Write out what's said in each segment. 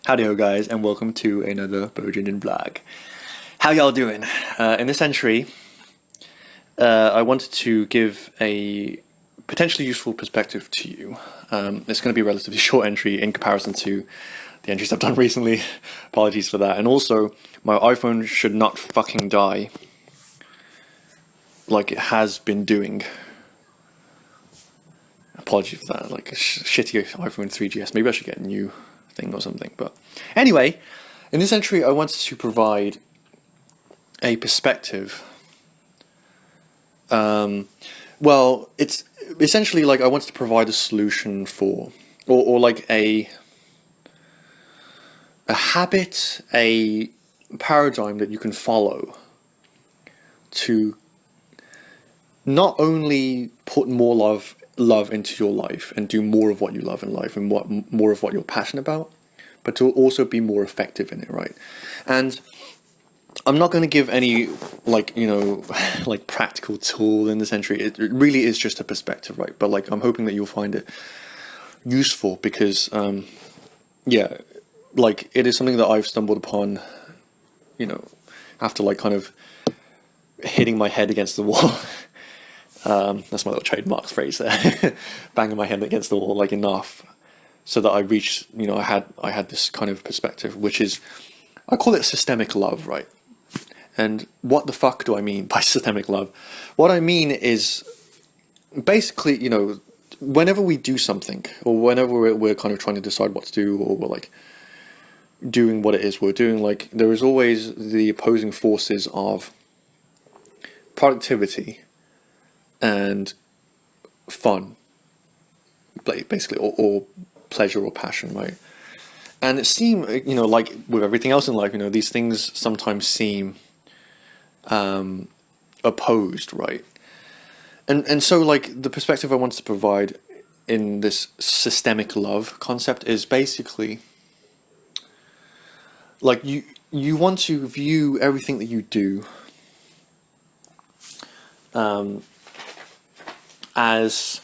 Howdy-ho guys, and welcome to another Bojangin vlog. How y'all doing? In this entry, I wanted to give a potentially useful perspective to you. It's going to be a relatively short entry in comparison to the entries I've done recently. Apologies for that. And also, my iPhone should not fucking die like it has been doing. Apologies for that, like a shitty iPhone 3GS. Maybe I should get a new thing or something. But anyway, in this entry I wanted to provide a perspective. Well, it's essentially like I wanted to provide a solution for, or like a habit, a paradigm that you can follow to not only put more love into your life and do more of what you love in life and more of what you're passionate about, but to also be more effective in it, right? And I'm not going to give any like practical tool in this entry. It really is just a perspective, right? But like I'm hoping that you'll find it useful because yeah, like it is something that I've stumbled upon, after like kind of hitting my head against the wall. That's my little trademark phrase there. Banging my head against the wall like enough so that I reached, I had this kind of perspective, which is, I call it systemic love, right? And what the fuck do I mean by systemic love? What I mean is basically, whenever we do something, or whenever we're kind of trying to decide what to do, or we're like doing what it is we're doing, like there is always the opposing forces of productivity and fun, basically, or pleasure or passion, right? And it seems, like with everything else in life, these things sometimes seem opposed, right? And so like the perspective I wanted to provide in this systemic love concept is basically like you want to view everything that you do as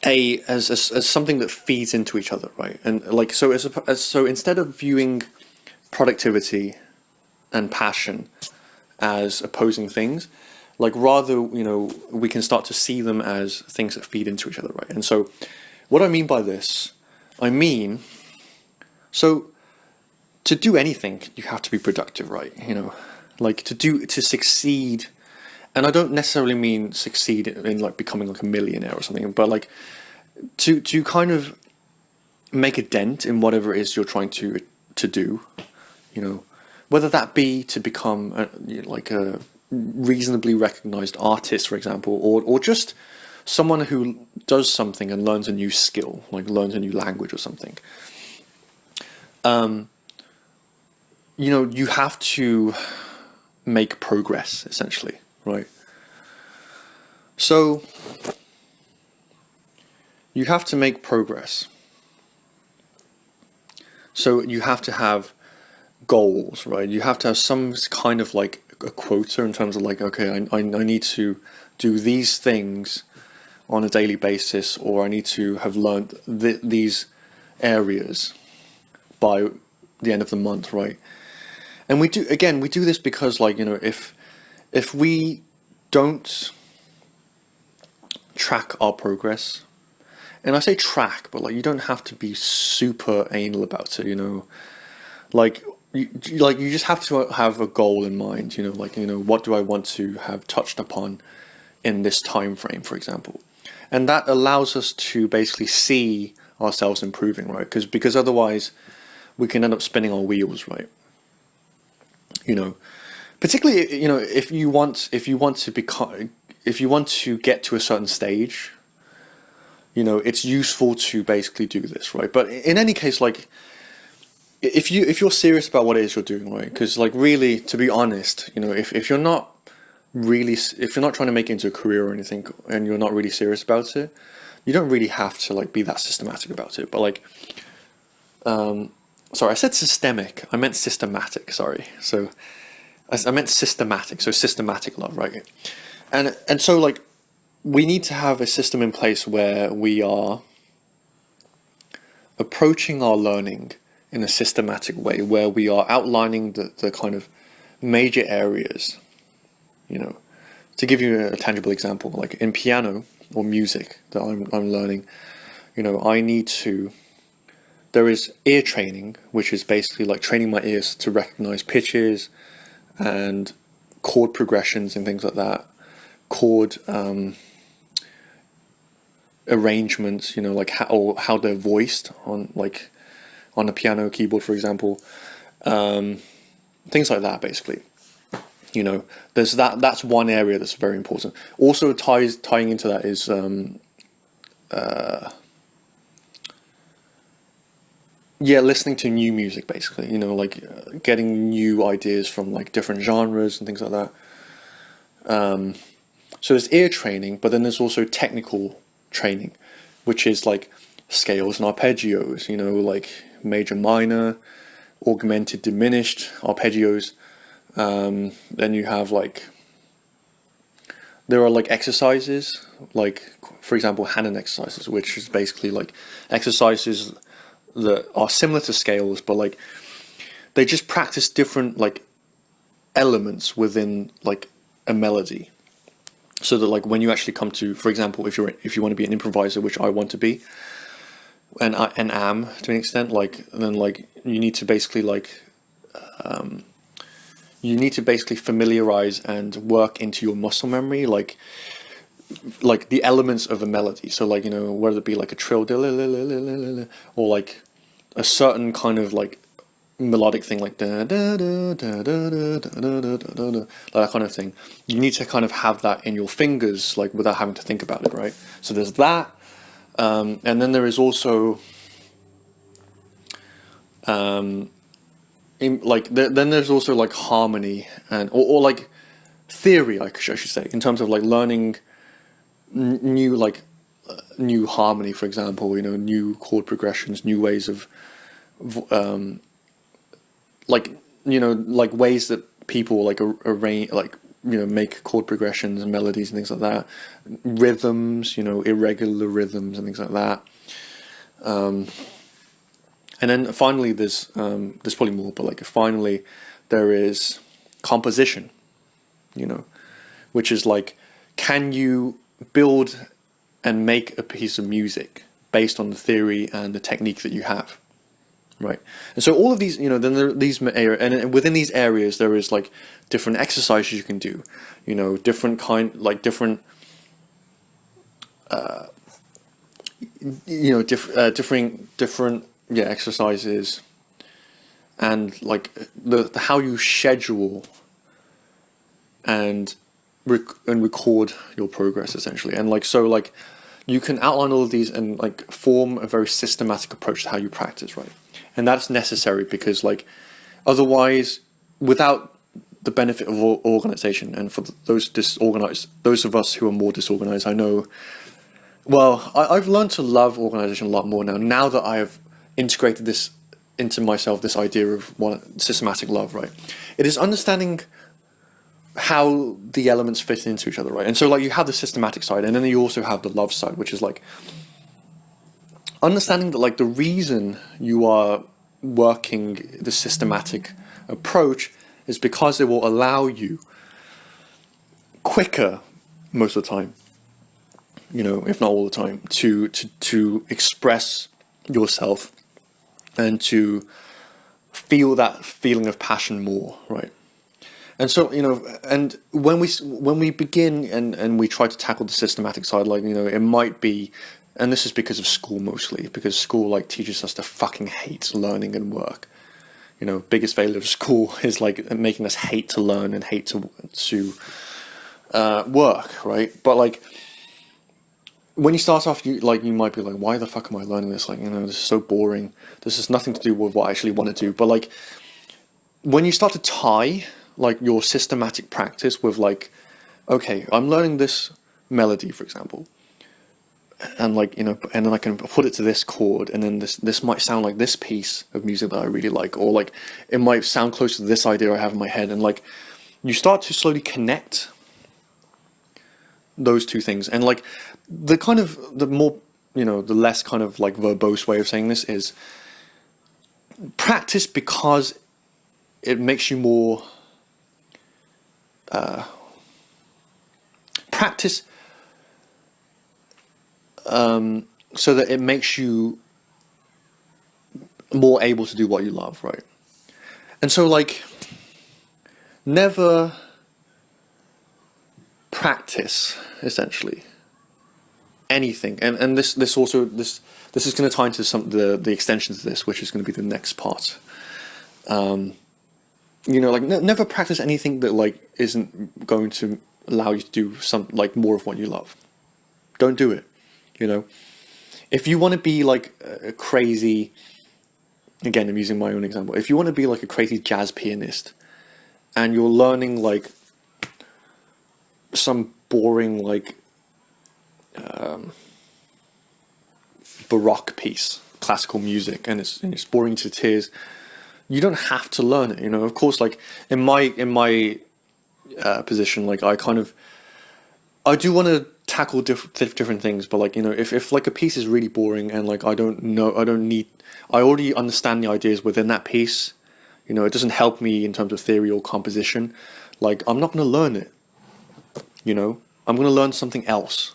something that feeds into each other, right? And like so so instead of viewing productivity and passion as opposing things, like rather we can start to see them as things that feed into each other, right? And so what I mean by this, so to do anything you have to be productive, right? Like to succeed. And I don't necessarily mean succeed in like becoming like a millionaire or something, but like to kind of make a dent in whatever it is you're trying to do, whether that be to become a reasonably recognized artist, for example, or just someone who does something and learns a new skill, like learns a new language or something. You have to make progress, essentially. Right. So you have to make progress. So you have to have goals, right? You have to have some kind of like a quota in terms of like, okay, I need to do these things on a daily basis, or I need to have learned these areas by the end of the month, right? And we do this because like, if we don't track our progress, and I say track, but like you don't have to be super anal about it, like you just have to have a goal in mind, what do I want to have touched upon in this time frame, for example, and that allows us to basically see ourselves improving, right? Because otherwise we can end up spinning our wheels, right? Particularly, if you want to get to a certain stage, it's useful to basically do this, right? But in any case, like, if you're serious about what it is you're doing, right? Because, like, really, to be honest, if you're not trying to make it into a career or anything, and you're not really serious about it, you don't really have to like be that systematic about it. But like, sorry, I said systemic. I meant systematic. Sorry, so. I meant systematic, so systematic love, right? And so like we need to have a system in place where we are approaching our learning in a systematic way, where we are outlining the kind of major areas. To give you a tangible example, like in piano or music that I'm learning, there is ear training, which is basically like training my ears to recognize pitches and chord progressions and things like that, chord arrangements, like how they're voiced on a piano keyboard, for example, things like that, basically. There's that's one area that's very important. Also tying into that is listening to new music, basically, getting new ideas from like different genres and things like that. So there's ear training, but then there's also technical training, which is like scales and arpeggios, like major, minor, augmented, diminished arpeggios. Then you have there are like exercises, like for example Hanon exercises, which is basically like exercises that are similar to scales, but like they just practice different like elements within like a melody, so that like when you actually come to, for example, if you want to be an improviser, which I want to be, and am to an extent, then you need to basically familiarize and work into your muscle memory, like the elements of a melody. So whether it be like a trill, or like a certain kind of like melodic thing, like da da da da da da da da da, that kind of thing. You need to kind of have that in your fingers, like without having to think about it, right? So there's that, and then there is also then there's also like harmony and or like theory, I should say, in terms of like learning new harmony, for example, new chord progressions, new ways of ways that people like arrange, make chord progressions and melodies and things like that, rhythms, irregular rhythms and things like that. And then finally, there's probably more, but finally, there is composition, which is like, can you build and make a piece of music based on the theory and the technique that you have, right? And so all of these, then there are these areas, and within these areas, there is like different exercises you can do, different different exercises, and like the how you schedule and record your progress, essentially. And you can outline all of these and like form a very systematic approach to how you practice, right? And that's necessary because otherwise, without the benefit of organization, and for those disorganized, those of us who are more disorganized, I know, well, I've learned to love organization a lot more now that I have integrated this into myself, this idea of systematic love, right? It is understanding how the elements fit into each other, right? And so you have the systematic side, and then you also have the love side, which is understanding that the reason you are working the systematic approach is because it will allow you quicker, most of the time, if not all the time, to express yourself and to feel that feeling of passion more, right? And so, and when we begin and we try to tackle the systematic side, it might be, and this is because of school mostly, because school teaches us to fucking hate learning and work. Biggest failure of school is making us hate to learn and hate to work, right? But when you start off, you might be like, why the fuck am I learning this? This is so boring. This has nothing to do with what I actually want to do. But when you start to tie your systematic practice with okay, I'm learning this melody, for example, and and then I can put it to this chord, and then this might sound like this piece of music that I really like, or it might sound close to this idea I have in my head, and you start to slowly connect those two things. And the more the less kind of like verbose way of saying this is practice because it makes you more practice so that it makes you more able to do what you love, right? And so like never practice essentially anything, and this is going to tie into some the extensions of this, which is going to be the next part. Like never practice anything that like isn't going to allow you to do some like more of what you love. Don't do it. If you want to be like a crazy, again, I'm using my own example. If you want to be like a crazy jazz pianist, and you're learning like some boring like Baroque piece, classical music, and it's boring to tears, you don't have to learn it. Of course, like in my position, like I do want to tackle different things, but like if like a piece is really boring and like I already understand the ideas within that piece, it doesn't help me in terms of theory or composition, like I'm not going to learn it. I'm going to learn something else.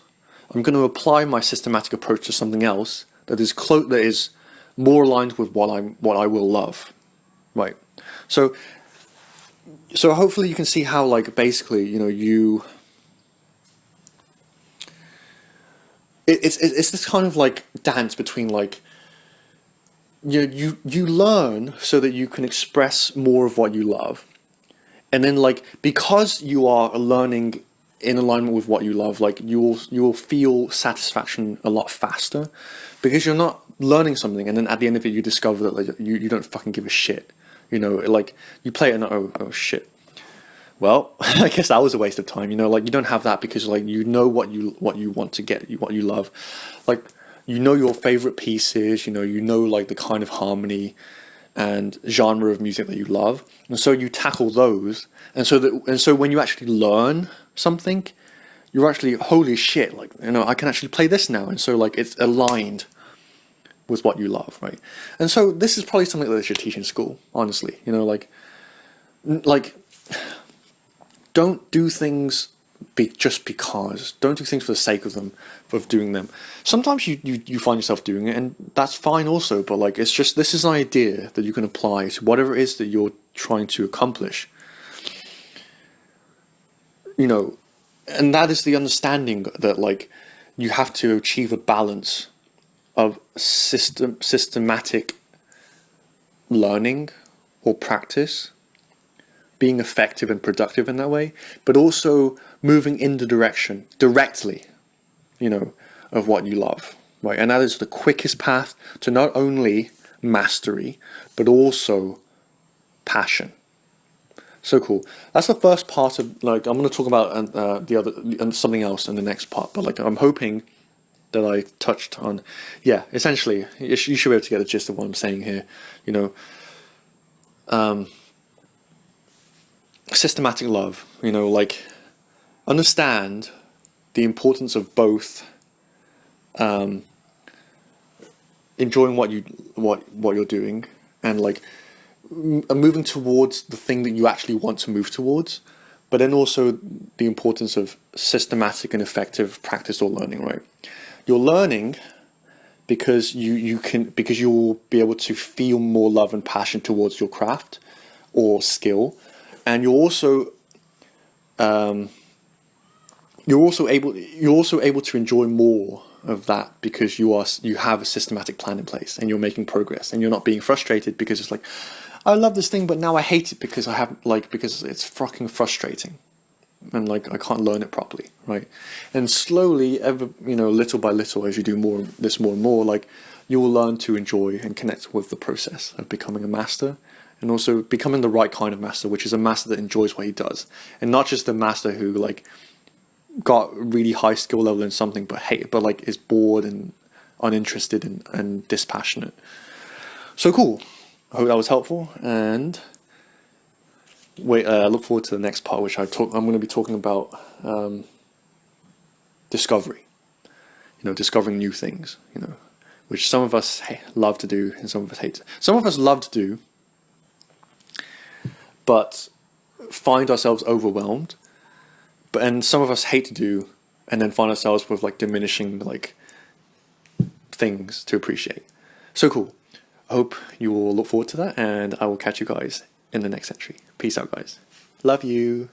I'm going to apply my systematic approach to something else that is more aligned with what I will love, right? So hopefully you can see how like basically it's this kind of like dance between like you learn so that you can express more of what you love, and then like because you are learning in alignment with what you love, like you will feel satisfaction a lot faster because you're not learning something and then at the end of it you discover that like you don't fucking give a shit. Like you play it and oh shit. Well, I guess that was a waste of time. Like you don't have that because like what you want to get, what you love, like your favorite pieces. Like the kind of harmony and genre of music that you love, and so you tackle those, and so when you actually learn something, you're actually holy shit, like I can actually play this now, and so like it's aligned with what you love, right? And so this is probably something that they should teach in school, honestly. Like don't do things just because. Don't do things for the sake of them, of doing them. Sometimes you find yourself doing it, and that's fine also, but like it's just, this is an idea that you can apply to whatever it is that you're trying to accomplish. And that is the understanding that like you have to achieve a balance of systematic learning or practice, being effective and productive in that way, but also moving in the direction directly, of what you love, right? And that is the quickest path to not only mastery, but also passion. So cool. That's the first part of like, I'm going to talk about the other something else in the next part, but like I'm hoping that I touched on, essentially you should be able to get the gist of what I'm saying here. Systematic love, like understand the importance of both enjoying what you're doing and like moving towards the thing that you actually want to move towards, but then also the importance of systematic and effective practice or learning, right? You're learning because you'll be able to feel more love and passion towards your craft or skill, and you're also able to enjoy more of that because you have a systematic plan in place and you're making progress and you're not being frustrated because it's like, I love this thing but now I hate it because because it's fucking frustrating and like I can't learn it properly, right? And slowly, little by little, as you do more and more, like you will learn to enjoy and connect with the process of becoming a master, and also becoming the right kind of master, which is a master that enjoys what he does, and not just a master who like got really high skill level in something but like is bored and uninterested and dispassionate. So cool. I hope that was helpful, and I look forward to the next part, which I'm going to be talking about discovery. discovering new things, which some of us love to do and some of us hate. Some of us love to do, but find ourselves overwhelmed. And some of us hate to do, and then find ourselves with like diminishing like things to appreciate. So cool. I hope you will look forward to that, and I will catch you guys in the next entry. Peace out, guys. Love you.